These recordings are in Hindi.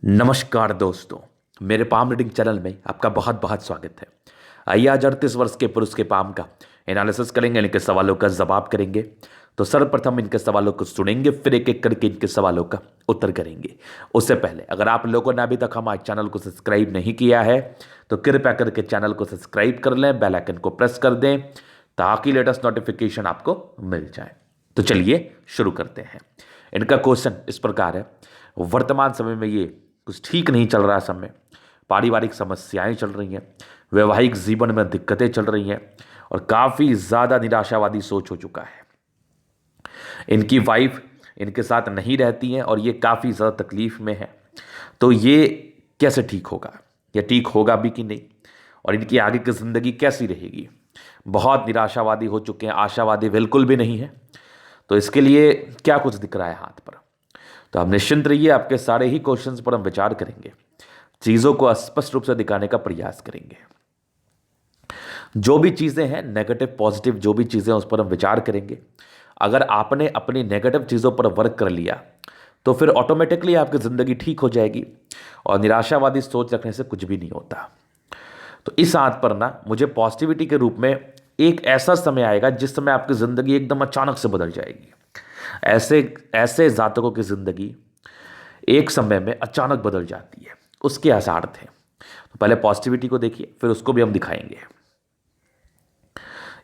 नमस्कार दोस्तों, मेरे पाम रीडिंग चैनल में आपका बहुत बहुत स्वागत है। आइए आज 38 वर्ष के पुरुष के पाम का एनालिसिस करेंगे, इनके सवालों का जवाब करेंगे। तो सर्वप्रथम इनके सवालों को सुनेंगे, फिर एक एक करके इनके सवालों का उत्तर करेंगे। उससे पहले अगर आप लोगों ने अभी तक हमारे चैनल को सब्सक्राइब नहीं किया है तो कृपया करके चैनल को सब्सक्राइब कर लें, बेल आइकन को प्रेस कर दें ताकि लेटेस्ट नोटिफिकेशन आपको मिल जाए। तो चलिए शुरू करते हैं। इनका क्वेश्चन इस प्रकार है, वर्तमान समय में ये कुछ ठीक नहीं चल रहा समय, पारिवारिक समस्याएं चल रही हैं, वैवाहिक जीवन में दिक्कतें चल रही हैं और काफ़ी ज़्यादा निराशावादी सोच हो चुका है। इनकी वाइफ इनके साथ नहीं रहती हैं और ये काफ़ी ज़्यादा तकलीफ़ में है। तो ये कैसे ठीक होगा, या ठीक होगा भी कि नहीं, और इनकी आगे की ज़िंदगी कैसी रहेगी। बहुत निराशावादी हो चुके हैं, आशावादी बिल्कुल भी नहीं है। तो इसके लिए क्या कुछ दिख रहा है हाथ पर, तो आप निश्चिंत रहिए, आपके सारे ही क्वेश्चंस पर हम विचार करेंगे, चीज़ों को स्पष्ट रूप से दिखाने का प्रयास करेंगे। जो भी चीज़ें हैं नेगेटिव पॉजिटिव, जो भी चीज़ें उस पर हम विचार करेंगे। अगर आपने अपनी नेगेटिव चीज़ों पर वर्क कर लिया तो फिर ऑटोमेटिकली आपकी ज़िंदगी ठीक हो जाएगी, और निराशावादी सोच रखने से कुछ भी नहीं होता। तो इस हाथ पर ना मुझे पॉजिटिविटी के रूप में एक ऐसा समय आएगा जिस समय आपकी ज़िंदगी एकदम अचानक से बदल जाएगी। ऐसे ऐसे जातकों की ज़िंदगी एक समय में अचानक बदल जाती है, उसके आसार थे। तो पहले पॉजिटिविटी को देखिए, फिर उसको भी हम दिखाएंगे।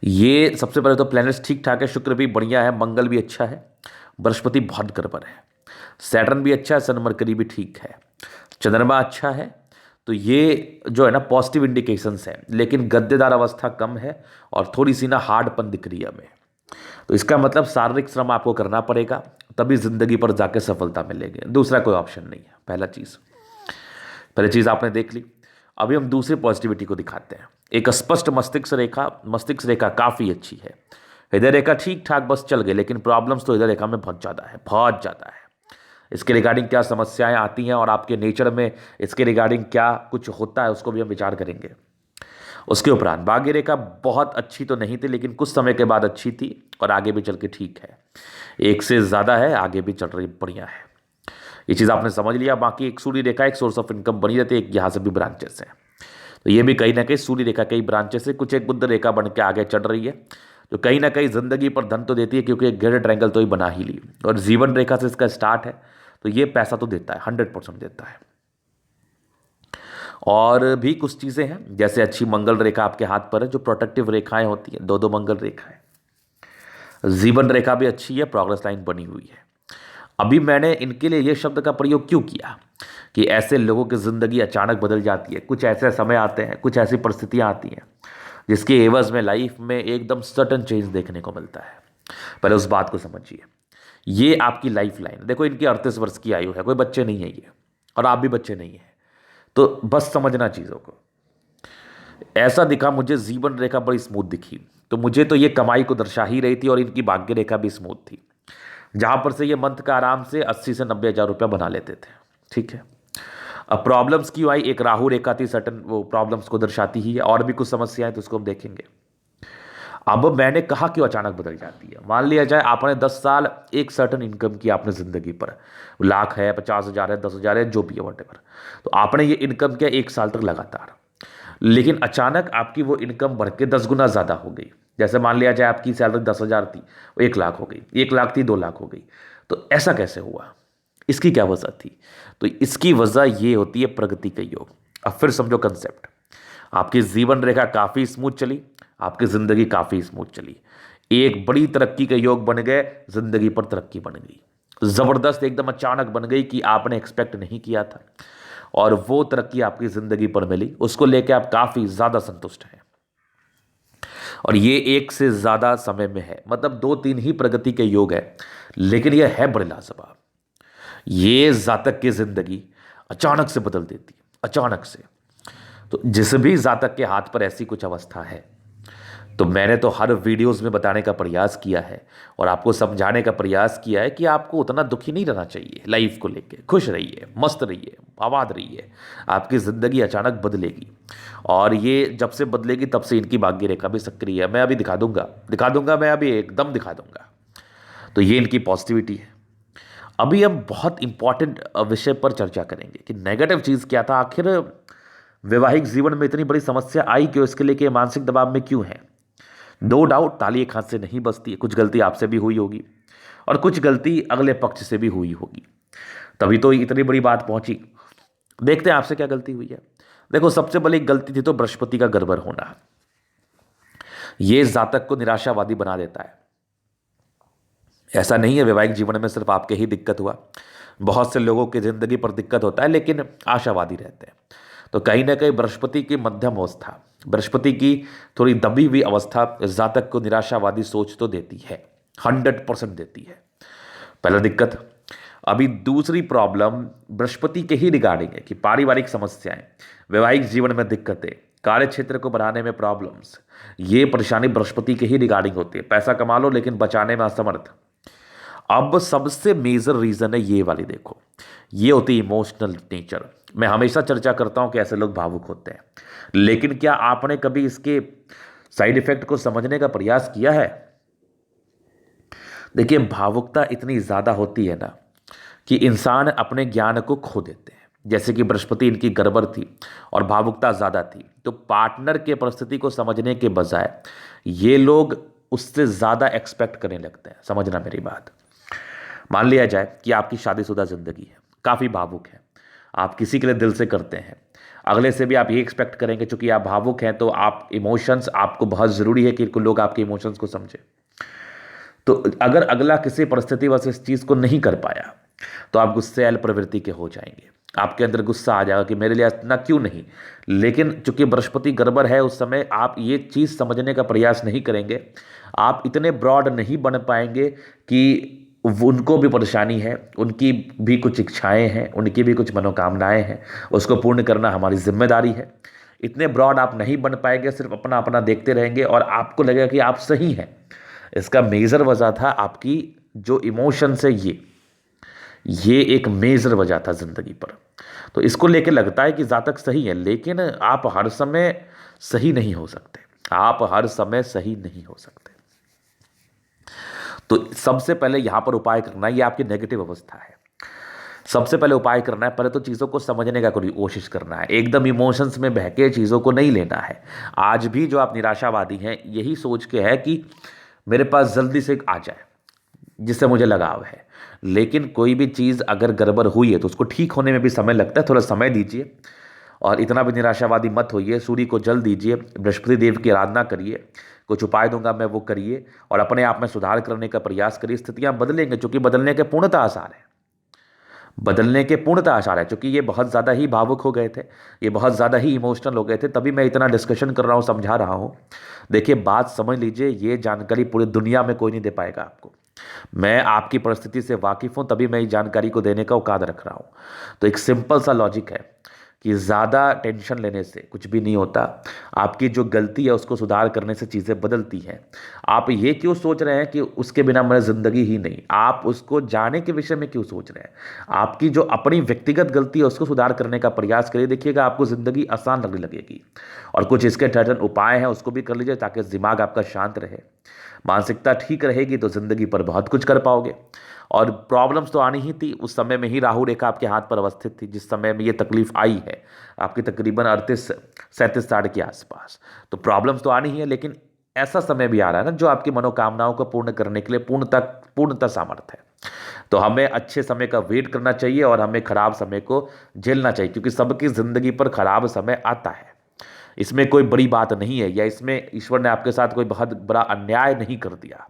ये सबसे पहले तो प्लैनेट्स ठीक ठाक है, शुक्र भी बढ़िया है, मंगल भी अच्छा है, बृहस्पति बहुत गड़बड़ है, सैटर्न भी अच्छा है, सन मरकरी भी ठीक है, चंद्रमा अच्छा है। तो ये जो है ना पॉजिटिव इंडिकेशंस है, लेकिन गद्देदार अवस्था कम है और थोड़ी सी ना हार्डपन दिख रही है हमें। तो इसका मतलब शारीरिक श्रम आपको करना पड़ेगा, तभी जिंदगी पर जाके सफलता मिलेगी, दूसरा कोई ऑप्शन नहीं है। पहली चीज़ आपने देख ली। अभी हम दूसरी पॉजिटिविटी को दिखाते हैं। एक स्पष्ट मस्तिष्क रेखा काफ़ी अच्छी है, हृदय रेखा ठीक ठाक बस चल गई, लेकिन प्रॉब्लम्स तो हृदय रेखा में बहुत ज़्यादा है, बहुत ज़्यादा है। इसके रिगार्डिंग क्या समस्याएं आती हैं और आपके नेचर में इसके रिगार्डिंग क्या कुछ होता है, उसको भी हम विचार करेंगे। उसके उपरांत भाग्य रेखा बहुत अच्छी तो नहीं थी, लेकिन कुछ समय के बाद अच्छी थी और आगे भी चल के ठीक है, एक से ज़्यादा है, आगे भी चल रही बढ़िया है। ये चीज़ आपने समझ लिया। बाकी एक सूर्य रेखा, एक सोर्स ऑफ इनकम बनी रहती है, एक यहाँ से भी ब्रांचेस हैं। तो ये भी कहीं ना कहीं सूर्य रेखा कई ब्रांचेस से कुछ एक बुध रेखा बन के आगे चढ़ रही है, जो कहीं ना कहीं जिंदगी पर धन तो देती है, क्योंकि एक ग्रेड ट्रायंगल तो ही बना ही ली, और जीवन रेखा से इसका स्टार्ट है, तो ये पैसा तो देता है, 100% देता है। और भी कुछ चीज़ें हैं, जैसे अच्छी मंगल रेखा आपके हाथ पर है, जो प्रोटेक्टिव रेखाएं होती हैं, दो दो मंगल रेखाएं। जीवन रेखा भी अच्छी है, प्रोग्रेस लाइन बनी हुई है। अभी मैंने इनके लिए ये शब्द का प्रयोग क्यों किया कि ऐसे लोगों की ज़िंदगी अचानक बदल जाती है, कुछ ऐसे समय आते हैं, कुछ ऐसी परिस्थितियां आती हैं जिसके एवज में लाइफ में एकदम सडन चेंज देखने को मिलता है। पहले उस बात को समझिए। ये आपकी लाइफ लाइन, देखो इनकी 38 वर्ष की आयु है, कोई बच्चे नहीं है ये, और आप भी बच्चे नहीं हैं। तो बस समझना चीज़ों को। ऐसा दिखा मुझे, जीवन रेखा बड़ी स्मूथ दिखी, तो मुझे तो ये कमाई को दर्शा ही रही थी, और इनकी भाग्य रेखा भी स्मूथ थी, जहां पर से ये मंथ का आराम से 80 से 90 हज़ार रुपया बना लेते थे। ठीक है, अब प्रॉब्लम्स क्यों आई, एक राहु रेखा थी, सर्टन वो प्रॉब्लम्स को दर्शाती ही है, और भी कुछ समस्याएं तो उसको हम देखेंगे। अब मैंने कहा क्यों अचानक बदल जाती है। मान लिया जाए आपने 10 साल एक सर्टन इनकम की आपने जिंदगी पर, लाख है, 50,000 है, 10,000 है, जो भी है वटेवर, तो आपने ये इनकम किया 1 साल तक लगातार, लेकिन अचानक आपकी वो इनकम बढ़ के 10 गुना ज़्यादा हो गई। जैसे मान लिया जाए आपकी सैलरी 10,000 थी, वो 1 लाख हो गई, 1 लाख थी 2 लाख हो गई। तो ऐसा कैसे हुआ, इसकी क्या वजह थी। तो इसकी वजह ये होती है प्रगति का योग। अब फिर समझो कंसेप्ट। आपकी जीवन रेखा काफ़ी स्मूथ चली, आपकी ज़िंदगी काफ़ी स्मूथ चली, एक बड़ी तरक्की के योग बन गए, ज़िंदगी पर तरक्की बन गई, ज़बरदस्त एकदम अचानक बन गई कि आपने एक्सपेक्ट नहीं किया था, और वो तरक्की आपकी ज़िंदगी पर मिली, उसको लेके आप काफ़ी ज़्यादा संतुष्ट हैं। और ये एक से ज़्यादा समय में है, मतलब 2-3 ही प्रगति के योग है, लेकिन ये है बड़े लाजवाब। ये जातक की ज़िंदगी अचानक से बदल देती है, अचानक से। तो जिस भी जातक के हाथ पर ऐसी कुछ अवस्था है, तो मैंने तो हर वीडियोस में बताने का प्रयास किया है और आपको समझाने का प्रयास किया है कि आपको उतना दुखी नहीं रहना चाहिए लाइफ को लेके। खुश रहिए, मस्त रहिए, आबाद रहिए, आपकी ज़िंदगी अचानक बदलेगी, और ये जब से बदलेगी तब से इनकी भाग्य रेखा भी सक्रिय है। मैं अभी दिखा दूंगा, मैं अभी एकदम दिखा दूंगा। तो ये इनकी पॉजिटिविटी है। अभी हम बहुत इंपॉर्टेंट विषय पर चर्चा करेंगे कि नेगेटिव चीज़ क्या था, आखिर वैवाहिक जीवन में इतनी बड़ी समस्या आई क्यों, इसके लिए कि मानसिक दबाव में क्यों है। नो डाउट ताली एक हाथ से नहीं बजती है, कुछ गलती आपसे भी हुई होगी और कुछ गलती अगले पक्ष से भी हुई होगी, तभी तो इतनी बड़ी बात पहुंची। देखते हैं आपसे क्या गलती हुई है। देखो, सबसे बड़ी गलती थी तो बृहस्पति का गड़बड़ होना। यह जातक को निराशावादी बना देता है। ऐसा नहीं है वैवाहिक जीवन में सिर्फ आपके ही दिक्कत हुआ, बहुत से लोगों की जिंदगी पर दिक्कत होता है लेकिन आशावादी रहते हैं। तो कहीं ना कहीं बृहस्पति की मध्यम अवस्था, बृहस्पति की थोड़ी दबी हुई अवस्था जातक को निराशावादी सोच तो देती है, 100% देती है। पहला दिक्कत। अभी दूसरी प्रॉब्लम बृहस्पति के ही रिगार्डिंग है कि पारिवारिक समस्याएं, वैवाहिक जीवन में दिक्कतें, कार्य क्षेत्र को बढ़ाने में प्रॉब्लम्स, ये परेशानी बृहस्पति के ही रिगार्डिंग होती है। पैसा कमा लो लेकिन बचाने में असमर्थ। अब सबसे मेजर रीजन है ये वाली, देखो, ये होती है इमोशनल नेचर। मैं हमेशा चर्चा करता हूं कि ऐसे लोग भावुक होते हैं, लेकिन क्या आपने कभी इसके साइड इफेक्ट को समझने का प्रयास किया है? देखिए, भावुकता इतनी ज्यादा होती है ना कि इंसान अपने ज्ञान को खो देते हैं। जैसे कि बृहस्पति इनकी गड़बड़ थी और भावुकता ज्यादा थी, तो पार्टनर के परिस्थिति को समझने के बजाय ये लोग उससे ज्यादा एक्सपेक्ट करने लगते हैं। समझना मेरी बात। मान लिया जाए कि आपकी शादीशुदा जिंदगी है, काफी भावुक है, आप किसी के लिए दिल से करते हैं, अगले से भी आप ये एक्सपेक्ट करेंगे चूंकि आप भावुक हैं तो आप इमोशंस, आपको बहुत जरूरी है कि लोग आपके इमोशंस को समझे। तो अगर अगला किसी परिस्थिति वश इस चीज को नहीं कर पाया तो आप गुस्सैल प्रवृत्ति के हो जाएंगे, आपके अंदर गुस्सा आ जाएगा कि मेरे लिए इतना क्यों नहीं। लेकिन चूंकि बृहस्पति गड़बड़ है, उस समय आप ये चीज समझने का प्रयास नहीं करेंगे, आप इतने ब्रॉड नहीं बन पाएंगे कि उनको भी परेशानी है, उनकी भी कुछ इच्छाएं हैं, उनकी भी कुछ मनोकामनाएं हैं, उसको पूर्ण करना हमारी जिम्मेदारी है। इतने ब्रॉड आप नहीं बन पाएंगे, सिर्फ अपना अपना देखते रहेंगे और आपको लगेगा कि आप सही हैं। इसका मेजर वजह था आपकी जो इमोशंस है, ये एक मेजर वजह था जिंदगी पर। तो इसको लेके लगता है कि जातक सही है, लेकिन आप हर समय सही नहीं हो सकते, आप हर समय सही नहीं हो सकते। तो सबसे पहले यहां पर उपाय करना, ये आपकी नेगेटिव अवस्था है। सबसे पहले उपाय करना है, पहले तो चीज़ों को समझने का कोशिश करना है, एकदम इमोशंस में बहके चीज़ों को नहीं लेना है। आज भी जो आप निराशावादी हैं, यही सोच के है कि मेरे पास जल्दी से आ जाए, जिससे मुझे लगाव है। लेकिन कोई भी चीज़ अगर गड़बड़ हुई है तो उसको ठीक होने में भी समय लगता है, थोड़ा समय दीजिए और इतना भी निराशावादी मत होइए। सूर्य को जल दीजिए, बृहस्पति देव की आराधना करिए, कुछ उपाय दूंगा मैं वो करिए और अपने आप में सुधार करने का प्रयास करिए। स्थितियां बदलेंगे, क्योंकि बदलने के पूर्णतः आसार है, बदलने के पूर्णतः आसार है। क्योंकि ये बहुत ज़्यादा ही भावुक हो गए थे, ये बहुत ज़्यादा ही इमोशनल हो गए थे, तभी मैं इतना डिस्कशन कर रहा हूँ, समझा रहा हूँ। देखिए, बात समझ लीजिए, ये जानकारी पूरी दुनिया में कोई नहीं दे पाएगा आपको। मैं आपकी परिस्थिति से वाकिफ हूँ, तभी मैं इस जानकारी को देने का औकात रख रहा हूँ। तो एक सिंपल सा लॉजिक है कि ज़्यादा टेंशन लेने से कुछ भी नहीं होता। आपकी जो गलती है उसको सुधार करने से चीज़ें बदलती हैं। आप ये क्यों सोच रहे हैं कि उसके बिना मेरी ज़िंदगी ही नहीं, आप उसको जाने के विषय में क्यों सोच रहे हैं? आपकी जो अपनी व्यक्तिगत गलती है उसको सुधार करने का प्रयास करिए, देखिएगा आपको ज़िंदगी आसान लगने लगेगी। और कुछ इसके ठहरन उपाय हैं, उसको भी कर लीजिए ताकि दिमाग आपका शांत रहे, मानसिकता ठीक रहेगी तो ज़िंदगी पर बहुत कुछ कर पाओगे। और प्रॉब्लम्स तो आनी ही थी, उस समय में ही राहु रेखा आपके हाथ पर अवस्थित थी जिस समय में ये तकलीफ आई है, आपकी तकरीबन 38-37 साल के आसपास। तो प्रॉब्लम्स तो आनी ही है, लेकिन ऐसा समय भी आ रहा है ना जो आपकी मनोकामनाओं को पूर्ण करने के लिए पूर्णतः सामर्थ्य है। तो हमें अच्छे समय का वेट करना चाहिए और हमें खराब समय को झेलना चाहिए, क्योंकि सबकी जिंदगी पर खराब समय आता है। इसमें कोई बड़ी बात नहीं है, या इसमें ईश्वर ने आपके साथ कोई बहुत बड़ा अन्याय नहीं कर दिया।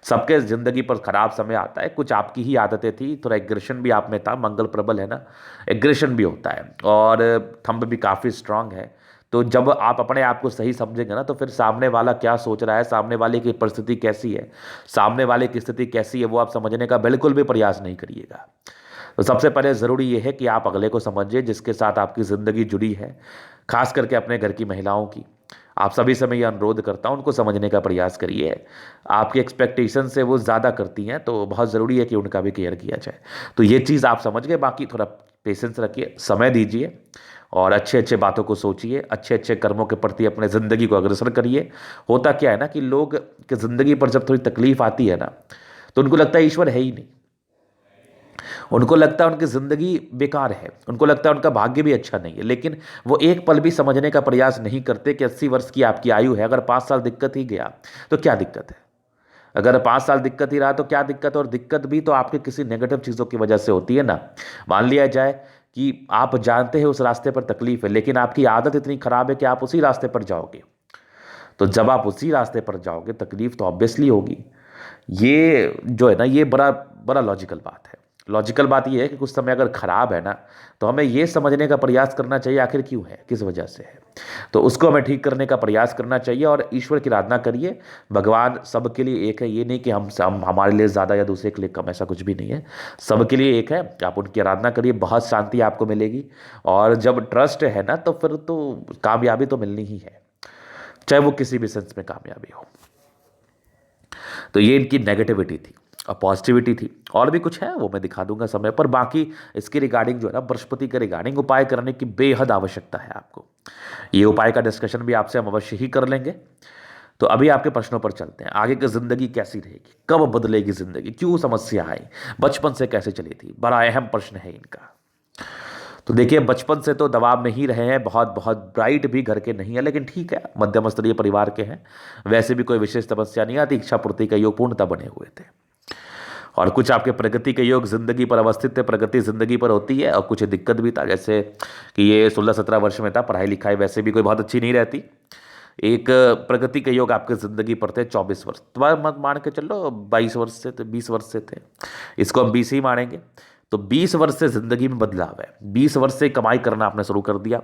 सबके जिंदगी पर खराब समय आता है, कुछ आपकी ही आदतें थी, थोड़ा एग्रेशन भी आप में था, मंगल प्रबल है ना, एग्रेशन भी होता है और थंब भी काफ़ी स्ट्रांग है। तो जब आप अपने आप को सही समझेंगे ना, तो फिर सामने वाला क्या सोच रहा है, सामने वाले की परिस्थिति कैसी है, सामने वाले की स्थिति कैसी है, वो आप समझने का बिल्कुल भी प्रयास नहीं करिएगा। तो सबसे पहले ज़रूरी ये है कि आप अगले को समझिए जिसके साथ आपकी ज़िंदगी जुड़ी है, खास करके अपने घर की महिलाओं की। आप सभी से मैं ये अनुरोध करता हूँ, उनको समझने का प्रयास करिए। आपकी एक्सपेक्टेशन से वो ज़्यादा करती हैं, तो बहुत ज़रूरी है कि उनका भी केयर किया जाए। तो ये चीज़ आप समझ गए, बाकी थोड़ा पेशेंस रखिए, समय दीजिए और अच्छे अच्छे बातों को सोचिए, अच्छे अच्छे कर्मों के प्रति अपने ज़िंदगी को अग्रसर करिए। होता क्या है ना कि लोग की ज़िंदगी पर जब थोड़ी तकलीफ आती है ना, तो उनको लगता है ईश्वर है ही नहीं। उनको लगता है उनकी ज़िंदगी बेकार है, उनको लगता है उनका भाग्य भी अच्छा नहीं है, लेकिन वो एक पल भी समझने का प्रयास नहीं करते कि 80 वर्ष की आपकी आयु है, अगर 5 साल दिक्कत ही गया तो क्या दिक्कत है, अगर 5 साल दिक्कत ही रहा तो क्या दिक्कत है। और दिक्कत भी तो आपके किसी नेगेटिव चीज़ों की वजह से होती है ना। मान लिया जाए कि आप जानते हैं उस रास्ते पर तकलीफ है, लेकिन आपकी आदत इतनी खराब है कि आप उसी रास्ते पर जाओगे, तो जब आप उसी रास्ते पर जाओगे तकलीफ तो ऑब्वियसली होगी। ये जो है ना, ये बड़ा बड़ा लॉजिकल बात है। लॉजिकल बात ये है कि कुछ समय अगर खराब है ना, तो हमें ये समझने का प्रयास करना चाहिए आखिर क्यों है, किस वजह से है, तो उसको हमें ठीक करने का प्रयास करना चाहिए और ईश्वर की आराधना करिए। भगवान सबके लिए एक है, ये नहीं कि हम हमारे लिए ज़्यादा या दूसरे के लिए कम, ऐसा कुछ भी नहीं है। सबके लिए एक है, आप उनकी आराधना करिए, बहुत शांति आपको मिलेगी। और जब ट्रस्ट है ना, तो फिर तो कामयाबी तो मिलनी ही है, चाहे वो किसी भी सेंस में कामयाबी हो। तो ये इनकी नेगेटिविटी थी। और पॉजिटिविटी थी, और भी कुछ है वो मैं दिखा दूंगा समय पर। बाकी इसके रिगार्डिंग जो है ना, बृहस्पति के रिगार्डिंग उपाय करने की बेहद आवश्यकता है आपको। ये उपाय का डिस्कशन भी आपसे हम अवश्य ही कर लेंगे। तो अभी आपके प्रश्नों पर चलते हैं। आगे की जिंदगी कैसी रहेगी, कब बदलेगी जिंदगी, क्यों समस्या आई, बचपन से कैसे चली थी, बड़ा अहम प्रश्न है इनका। तो देखिए, बचपन से तो दबाव में ही रहे हैं, बहुत बहुत ब्राइट भी घर के नहीं है, लेकिन ठीक है, मध्यम स्तरीय परिवार के हैं। वैसे भी कोई विशेष तपस्या नहीं आती, इच्छा पूर्ति का योग पूर्णतः बने हुए थे। और कुछ आपके प्रगति के योग जिंदगी पर अवस्थित थे, प्रगति जिंदगी पर होती है। और कुछ दिक्कत भी था, जैसे कि ये 16-17 वर्ष में था, पढ़ाई लिखाई वैसे भी कोई बहुत अच्छी नहीं रहती। एक प्रगति के योग आपके जिंदगी पर थे 24 वर्ष, तुम्हारा मत मान के चलो 22 वर्ष से थे, 20 वर्ष से थे, इसको हम 20 ही मानेंगे। तो 20 वर्ष से जिंदगी में बदलाव है, 20 वर्ष से कमाई करना आपने शुरू कर दिया,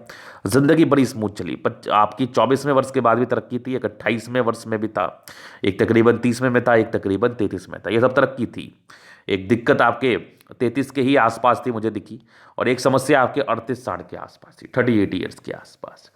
जिंदगी बड़ी स्मूथ चली। पर आपकी 24वें वर्ष के बाद भी तरक्की थी, एक 28वें वर्ष में भी था, एक तकरीबन 30वें में था, एक तकरीबन 33 में था, ये सब तरक्की थी। एक दिक्कत आपके 33 के ही आसपास थी मुझे दिखी, और एक समस्या आपके 38-40 के आसपास थी, 38 ईयर्स के आसपास।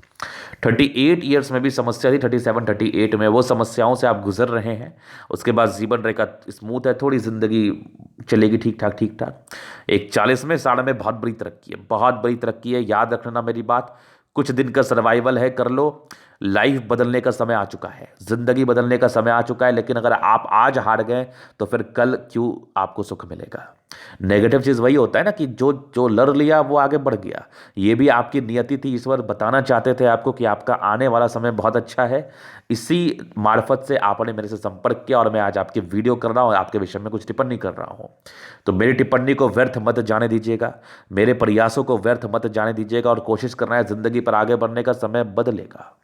38 ईयर्स में भी समस्या थी, 37-38 में वो समस्याओं से आप गुजर रहे हैं। उसके बाद जीवन रेखा स्मूथ है, थोड़ी जिंदगी चलेगी ठीक ठाक ठीक ठाक। एक 40वें साल में बहुत बड़ी तरक्की है, बहुत बड़ी तरक्की है, याद रखना मेरी बात। कुछ दिन का सर्वाइवल है, कर लो। लाइफ बदलने का समय आ चुका है, जिंदगी बदलने का समय आ चुका है। लेकिन अगर आप आज हार गए तो फिर कल क्यों आपको सुख मिलेगा। नेगेटिव चीज़ वही होता है ना कि जो जो लड़ लिया वो आगे बढ़ गया। ये भी आपकी नियति थी, ईश्वर बताना चाहते थे आपको कि आपका आने वाला समय बहुत अच्छा है। इसी मार्फत से आपने मेरे से संपर्क किया, और मैं आज आपकी वीडियो कर रहा हूँ, आपके विषय में कुछ टिप्पणी कर रहा हूँ। तो मेरी टिप्पणी को व्यर्थ मत जाने दीजिएगा, मेरे प्रयासों को व्यर्थ मत जाने दीजिएगा, और कोशिश करना है जिंदगी पर आगे बढ़ने का समय बदलेगा।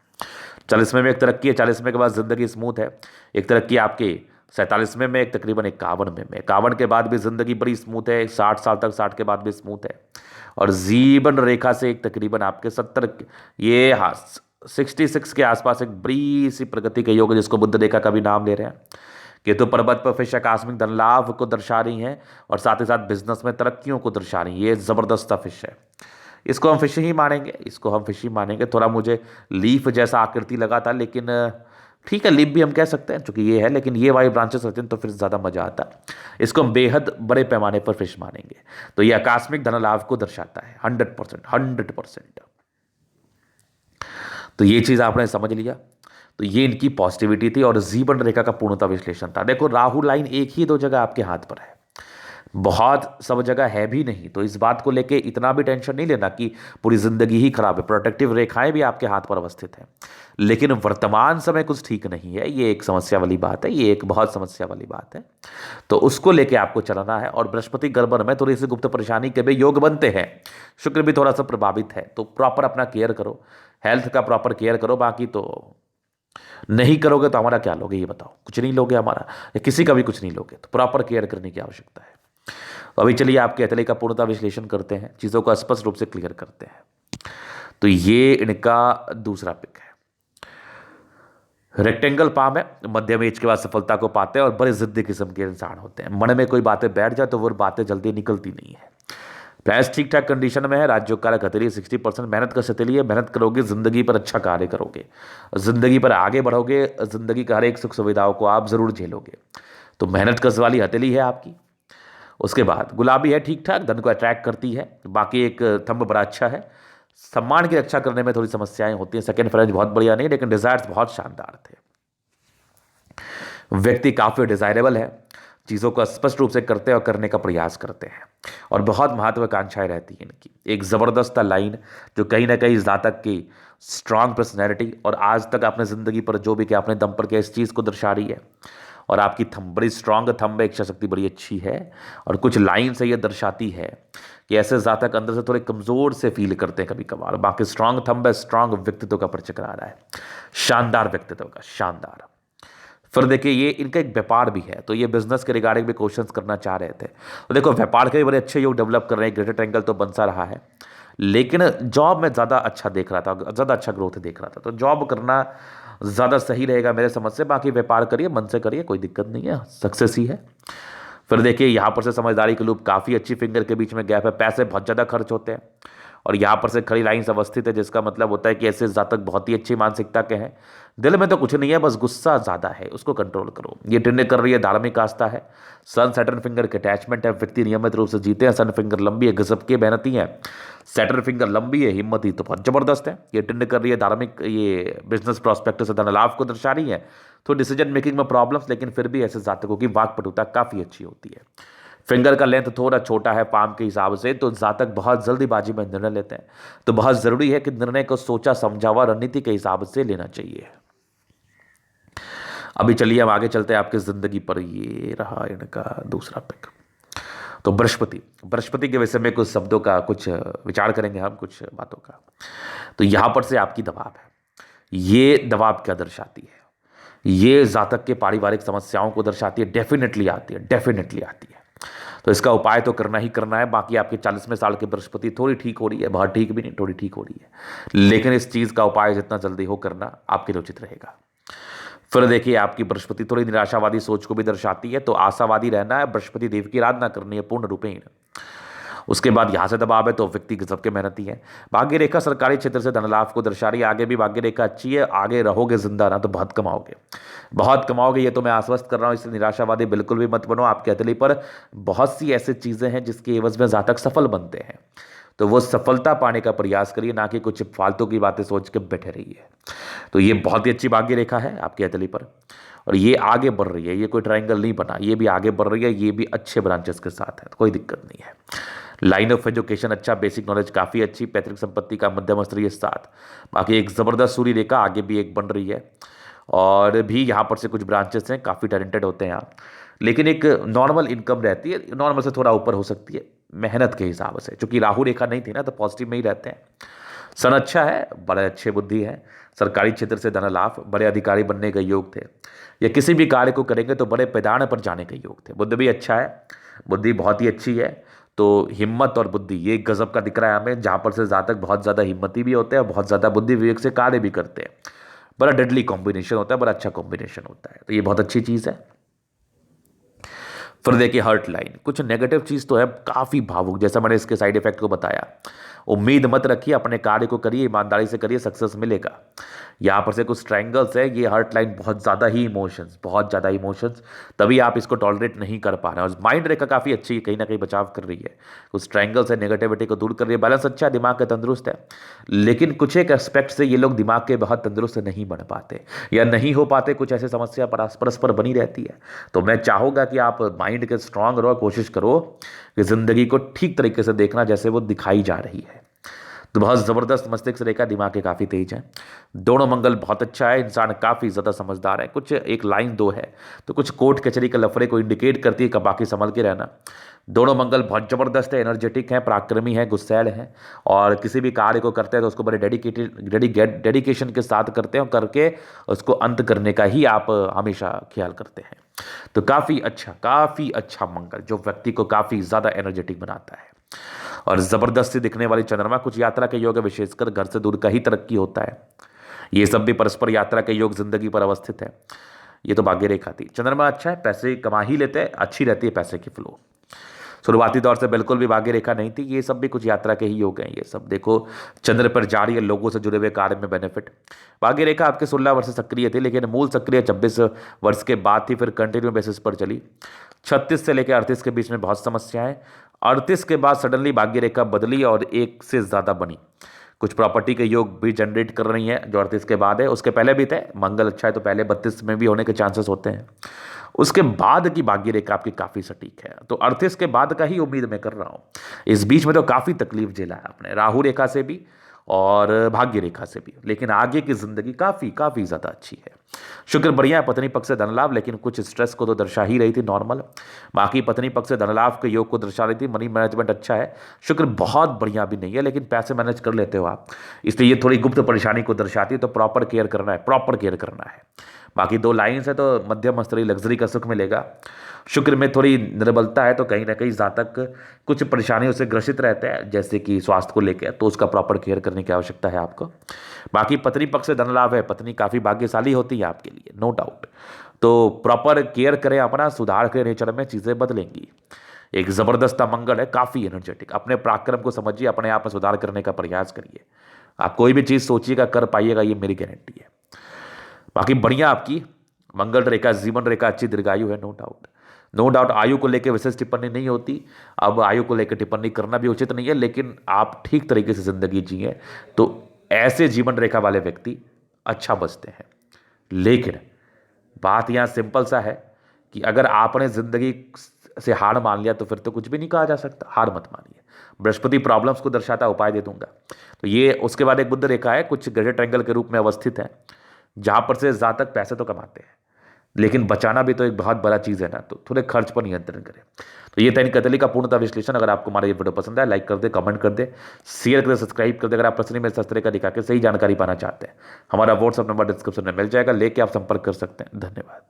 40वें में एक तरक्की है, 40वें के बाद जिंदगी स्मूथ है। एक तरक्की आपके 47वें में, एक तकरीबन 51वें में। 51 के बाद भी जिंदगी बड़ी स्मूथ है, 60 साल तक, 60 के बाद भी स्मूथ है। और जीवन रेखा से एक तकरीबन आपके 70, ये हाँ 66 के आसपास एक बड़ी सी प्रगति का योग है, जिसको बुद्ध रेखा का भी नाम ले रहे हैं। केतु पर्वत पर फिश आकस्मिक धन लाभ को दर्शा रही हैं, और साथ ही साथ बिजनेस में तरक्कियों को दर्शा रही है। ये जबरदस्त फिश है, इसको हम फिश ही मानेंगे, इसको हम फिश ही मानेंगे। थोड़ा मुझे लीफ जैसा आकृति लगा था, लेकिन ठीक है, लीफ भी हम कह सकते हैं चूंकि ये है, लेकिन ये वाली ब्रांचेस रहते हैं तो फिर ज़्यादा मजा आता। इसको हम बेहद बड़े पैमाने पर फिश मानेंगे। तो ये आकस्मिक धन लाभ को दर्शाता है 100%, 100%। तो ये चीज़ आपने समझ लिया। तो ये इनकी पॉजिटिविटी थी, और जीवन रेखा का पूर्णता विश्लेषण था। देखो, राहु लाइन एक ही दो जगह आपके हाथ पर है, बहुत सब जगह है भी नहीं। तो इस बात को लेके इतना भी टेंशन नहीं लेना कि पूरी जिंदगी ही खराब है। प्रोटेक्टिव रेखाएं भी आपके हाथ पर अवस्थित हैं, लेकिन वर्तमान समय कुछ ठीक नहीं है। ये एक समस्या वाली बात है, ये एक बहुत समस्या वाली बात है। तो उसको लेके आपको चलना है। और बृहस्पति गर्भन में थोड़ी सी गुप्त परेशानी के भी योग बनते हैं, शुक्र भी थोड़ा सा प्रभावित है। तो प्रॉपर अपना केयर करो, हेल्थ का प्रॉपर केयर करो। बाकी तो नहीं करोगे तो हमारा क्या लोगे, ये बताओ। कुछ नहीं लोगे हमारा, या किसी का भी कुछ नहीं लोगे। तो प्रॉपर केयर करने की आवश्यकता है। तो अभी चलिए आपके हथेली का पूर्णता विश्लेषण करते हैं, चीज़ों को स्पष्ट रूप से क्लियर करते हैं। तो ये इनका दूसरा पिक है, रेक्टेंगल पाम है, मध्यम एज के बाद सफलता को पाते हैं, और बड़े जिद्दी किस्म के इंसान होते हैं। मन में कोई बातें बैठ जाए तो वो बातें जल्दी निकलती नहीं है। प्लस ठीक ठाक कंडीशन में है। राज्यों कारक हथेली 60% मेहनत कर सकते लिए, मेहनत करोगे जिंदगी पर अच्छा कार्य करोगे, जिंदगी पर आगे बढ़ोगे, जिंदगी का हर एक सुख सुविधाओं को आप जरूर झेलोगे। तो मेहनत कस वाली हथेली है आपकी। उसके बाद गुलाबी है, ठीक ठाक, धन को अट्रैक्ट करती है। बाकी एक थंब बड़ा अच्छा है। सम्मान की रक्षा करने में थोड़ी समस्याएं होती हैं। सेकंड फ्रेंच बहुत बढ़िया नहीं, लेकिन डिजायर्स बहुत शानदार थे। व्यक्ति काफी डिजायरेबल है। चीज़ों को स्पष्ट रूप से करते हैं और करने का प्रयास करते हैं, और बहुत महत्वाकांक्षाएं रहती हैं इनकी। एक ज़बरदस्त लाइन जो कहीं ना कहीं जातक की स्ट्रांग पर्सनैलिटी और आज तक आपने ज़िंदगी पर जो भी किया अपने दम पर किया इस चीज़ को दर्शा रही है। और आपकी थंब बड़ी स्ट्रांग थंब है, इच्छा शक्ति बड़ी अच्छी है, और कुछ लाइन से ये दर्शाती है कि ऐसे जातक अंदर से थोड़े कमज़ोर से फील करते हैं कभी कभार। बाकी स्ट्रांग थंब है, स्ट्रांग व्यक्तित्व का परिचय करा रहा है, शानदार व्यक्तित्व का, शानदार। फिर देखिए ये इनका एक व्यापार भी है, तो ये बिजनेस के रिगार्डिंग भी क्वेश्चंस करना चाह रहे थे। तो देखो व्यापार के भी बड़े अच्छे योग डेवलप कर रहे हैं, ग्रेटर ट्रायंगल तो बन सा रहा है, लेकिन जॉब में ज़्यादा अच्छा देख रहा था, ज़्यादा अच्छा ग्रोथ देख रहा था, तो जॉब करना ज़्यादा सही रहेगा मेरे समझ से। बाकी व्यापार करिए, मन से करिए, कोई दिक्कत नहीं है, सक्सेस ही है। फिर देखिए यहाँ पर से समझदारी के लूप काफ़ी अच्छी, फिंगर के बीच में गैप है, पैसे बहुत ज़्यादा खर्च होते हैं, और यहाँ पर से खड़ी लाइन्स अवस्थित है, जिसका मतलब होता है कि ऐसे जातक बहुत ही अच्छी मानसिकता के हैं। दिल में तो कुछ नहीं है, बस गुस्सा ज़्यादा है, उसको कंट्रोल करो। ये टिंडे कर रही है, धार्मिक आस्था है, सन सैटर्न फिंगर के अटैचमेंट है, व्यक्ति नियमित रूप से जीते हैं, सन फिंगर लंबी है, गजब के मेहनती है, सैटर्न फिंगर लंबी है, हिम्मती तो बहुत जबरदस्त है। ये टिंडे कर रही है धार्मिक, ये बिजनेस प्रॉस्पेक्ट से धन लाभ को दर्शा रही है, तो डिसीजन मेकिंग में प्रॉब्लम्स, लेकिन फिर भी ऐसे जातकों की वाकपटुता काफ़ी अच्छी होती है। फिंगर का लेंथ थोड़ा छोटा है पाम के हिसाब से, तो जातक बहुत जल्दीबाजी में निर्णय लेते हैं, तो बहुत जरूरी है कि निर्णय को सोचा समझा हुआ रणनीति के हिसाब से लेना चाहिए। अभी चलिए हम आगे चलते हैं आपकी जिंदगी पर। ये रहा इनका दूसरा पिक। तो बृहस्पति, बृहस्पति के विषय में कुछ शब्दों का कुछ विचार करेंगे हम, कुछ बातों का। तो यहां पर से आपकी दबाव है, ये दबाव क्या दर्शाती है? ये जातक के पारिवारिक समस्याओं को दर्शाती है, डेफिनेटली आती है, डेफिनेटली आती है। तो इसका उपाय तो करना ही करना है। बाकी आपके 40वें साल की बृहस्पति थोड़ी ठीक हो रही है, बहुत ठीक भी नहीं, थोड़ी ठीक हो रही है, लेकिन इस चीज़ का उपाय जितना जल्दी हो करना आपके लिए उचित रहेगा। फिर देखिए आपकी बृहस्पति थोड़ी निराशावादी सोच को भी दर्शाती है, तो आशावादी रहना है, बृहस्पति देव की आराधना करनी है पूर्ण रूपेण। उसके बाद यहाँ से दबाव है, तो व्यक्ति गजब के मेहनती है। भाग्य रेखा सरकारी क्षेत्र से धन लाभ को दर्शा रही है, आगे भी भाग्य रेखा अच्छी है, आगे रहोगे जिंदा ना तो बहुत कमाओगे, बहुत कमाओगे, ये तो मैं आश्वस्त कर रहा हूँ। इसलिए निराशावादी बिल्कुल भी मत बनो। आपके हथेली पर बहुत सी ऐसी चीज़ें हैं जिसके एवज में जातक सफल बनते हैं, तो वो सफलता पाने का प्रयास करिए, ना कि कुछ फालतू की बातें सोच के बैठे रहिए। तो ये बहुत ही अच्छी भाग्य रेखा है आपके हथेली पर, और ये आगे बढ़ रही है, ये कोई ट्रायंगल नहीं बना, ये भी आगे बढ़ रही है, ये भी अच्छे ब्रांचेस के साथ है, तो कोई दिक्कत नहीं है। लाइन ऑफ एजुकेशन अच्छा, बेसिक नॉलेज काफ़ी अच्छी, पैतृक संपत्ति का मध्यम स्तरीय साथ। बाकी एक ज़बरदस्त सूर्य रेखा आगे भी एक बन रही है, और भी यहाँ पर से कुछ ब्रांचेस हैं, काफ़ी टैलेंटेड होते हैं आप, लेकिन एक नॉर्मल इनकम रहती है, नॉर्मल से थोड़ा ऊपर हो सकती है मेहनत के हिसाब से, क्योंकि राहु रेखा नहीं थी ना, तो पॉजिटिव में ही रहते हैं। सन अच्छा है, बड़े अच्छे बुद्धि है, सरकारी क्षेत्र से धन लाभ, बड़े अधिकारी बनने के योग थे, या किसी भी कार्य को करेंगे तो बड़े पैदान पर जाने के योग थे। बुद्धि भी अच्छा है, बुद्धि बहुत ही अच्छी है, तो हिम्मत और बुद्धि ये गजब का दिख रहा है हमें, जहाँ पर से जातक बहुत ज़्यादा हिम्मती भी होते हैं और बहुत ज़्यादा बुद्धि विवेक से कार्य भी करते हैं। बड़ा डेडली कॉम्बिनेशन होता है, बड़ा अच्छा कॉम्बिनेशन होता है, तो ये बहुत अच्छी चीज़ है। फिर देखिए हर्ट लाइन, कुछ नेगेटिव चीज़ तो है, काफ़ी भावुक, जैसा मैंने इसके साइड इफेक्ट को बताया। उम्मीद मत रखिए, अपने कार्य को करिए, ईमानदारी से करिए, सक्सेस मिलेगा। यहाँ पर से कुछ ट्रायंगल्स है, ये हर्ट लाइन बहुत ज़्यादा ही इमोशंस, बहुत ज़्यादा इमोशंस, तभी आप इसको टॉलरेट नहीं कर पा रहे हैं। और माइंड रेखा काफ़ी अच्छी है, कहीं ना कहीं बचाव कर रही है, कुछ ट्रायंगल्स है, नेगेटिविटी को दूर कर रही है, बैलेंस अच्छा है, दिमाग का तंदुरुस्त है, लेकिन कुछ एक एस्पेक्ट से ये लोग दिमाग के बहुत तंदुरुस्त नहीं बन पाते या नहीं हो पाते, कुछ ऐसी समस्या परस्पर बनी रहती है। तो मैं चाहूँगा कि आप माइंड के स्ट्रांग रहो, कोशिश करो कि ज़िंदगी को ठीक तरीके से देखना जैसे वो दिखाई जा रही है। तो बहुत ज़बरदस्त मस्तिष्क रेखा, दिमाग के काफ़ी तेज है, दोनों मंगल बहुत अच्छा है, इंसान काफ़ी ज़्यादा समझदार है। कुछ एक लाइन दो है तो कुछ कोर्ट कचहरी के लफड़े को इंडिकेट करती है, बाकी संभल के रहना। दोनों मंगल बहुत ज़बरदस्त है, एनर्जेटिक है, पराक्रमी है, गुस्सैल है, और किसी भी कार्य को करते हैं तो उसको बड़े डेडिकेशन के साथ करते हैं, और करके उसको अंत करने का ही आप हमेशा ख्याल करते हैं। तो काफ़ी अच्छा मंगल, जो व्यक्ति को काफ़ी ज़्यादा एनर्जेटिक बनाता है। और ज़बरदस्ती दिखने वाली चंद्रमा, कुछ यात्रा के योग है, विशेषकर घर से दूर का ही तरक्की होता है। ये सब भी परस्पर यात्रा के योग जिंदगी पर अवस्थित है। ये तो भाग्य रेखा थी। चंद्रमा अच्छा है, पैसे कमा ही लेते हैं, अच्छी रहती है पैसे की फ्लो। शुरुआती तौर से बिल्कुल भी भाग्य रेखा नहीं थी, ये सब भी कुछ यात्रा के ही योग हैं। ये सब देखो चंद्र पर जा रही है, लोगों से जुड़े हुए कार्य में बेनिफिट। भाग्य रेखा आपके 16 वर्ष से सक्रिय थी, लेकिन मूल सक्रिय 26 वर्ष के बाद थी, फिर कंटिन्यू बेसिस पर चली। 36 से लेकर 38 के बीच में बहुत समस्याएं, 38 के बाद सडनली भाग्य रेखा बदली और एक से ज़्यादा बनी। कुछ प्रॉपर्टी के योग भी जनरेट कर रही हैं जो 38 के बाद है, उसके पहले भी थे। मंगल अच्छा है तो पहले 32 में भी होने के चांसेस होते हैं। उसके बाद की भाग्य रेखा आपकी काफी सटीक है। तो 38 के बाद का ही उम्मीद मैं कर रहा हूं। इस बीच में तो काफी तकलीफ झेला है आपने, राहु रेखा से भी और भाग्य रेखा से भी, लेकिन आगे की जिंदगी काफी काफी ज्यादा अच्छी है। शुक्र बढ़िया है, पत्नी पक्ष से धन लाभ, लेकिन कुछ स्ट्रेस को तो दर्शा ही रही थी नॉर्मल। बाकी पत्नी पक्ष से धन लाभ के योग को दर्शा रही थी। मनी मैनेजमेंट अच्छा है। शुक्र बहुत बढ़िया भी नहीं है, लेकिन पैसे मैनेज कर लेते हो आप, इसलिए ये थोड़ी गुप्त परेशानी को दर्शाती है। तो प्रॉपर केयर करना है, प्रॉपर केयर करना है। बाकी 2 लाइन्स है तो मध्यम स्तरीय लग्जरी का सुख मिलेगा। शुक्र में थोड़ी निर्बलता है, तो कहीं ना कहीं जातक कुछ परेशानियों से ग्रसित रहते हैं, जैसे कि स्वास्थ्य को लेकर, तो उसका प्रॉपर केयर करने की आवश्यकता है आपको। बाकी पत्नी पक्ष से धन लाभ है, पत्नी काफ़ी भाग्यशाली होती है आपके लिए, नो डाउट। तो प्रॉपर केयर करें अपना, सुधार के नेचर में चीज़ें बदलेंगी। एक ज़बरदस्त मंगल है, काफ़ी एनर्जेटिक। अपने पराक्रम को समझिए, अपने आप में सुधार करने का प्रयास करिए। आप कोई भी चीज़ सोचिएगा कर पाइएगा, ये मेरी गारंटी है। बाकी बढ़िया आपकी मंगल रेखा, जीवन रेखा अच्छी, दीर्घायु है, नो डाउट। नो डाउट आयु को लेकर विशेष टिप्पणी नहीं होती। अब आयु को लेकर टिप्पणी करना भी उचित नहीं है, लेकिन आप ठीक तरीके से जिंदगी जिए तो ऐसे जीवन रेखा वाले व्यक्ति अच्छा बचते हैं। लेकिन बात यहाँ सिंपल सा है कि अगर आपने जिंदगी से हार मान लिया तो फिर तो कुछ भी नहीं कहा जा सकता। हार मत मानिए। बृहस्पति प्रॉब्लम्स को दर्शाता, उपाय दे दूंगा। तो ये उसके बाद एक बुध रेखा है, कुछ गहरे ट्रायंगल के रूप में अवस्थित है, जहां पर से जातक पैसे तो कमाते हैं, लेकिन बचाना भी तो एक बहुत बड़ा चीज़ है ना, तो थोड़े खर्च पर नियंत्रण करें। तो ये दैनिक कतली का पूर्णतः विश्लेषण। अगर आपको हमारा ये वीडियो पसंद आए, लाइक कर दे, कमेंट कर दे, शेयर कर दे, सब्सक्राइब कर दे। अगर आप पर्सनली मेरे सस्ते का दिखा के सही जानकारी पाना चाहते हैं, हमारा व्हाट्सअप नंबर डिस्क्रिप्शन में मिल जाएगा, लेके आप संपर्क कर सकते हैं। धन्यवाद।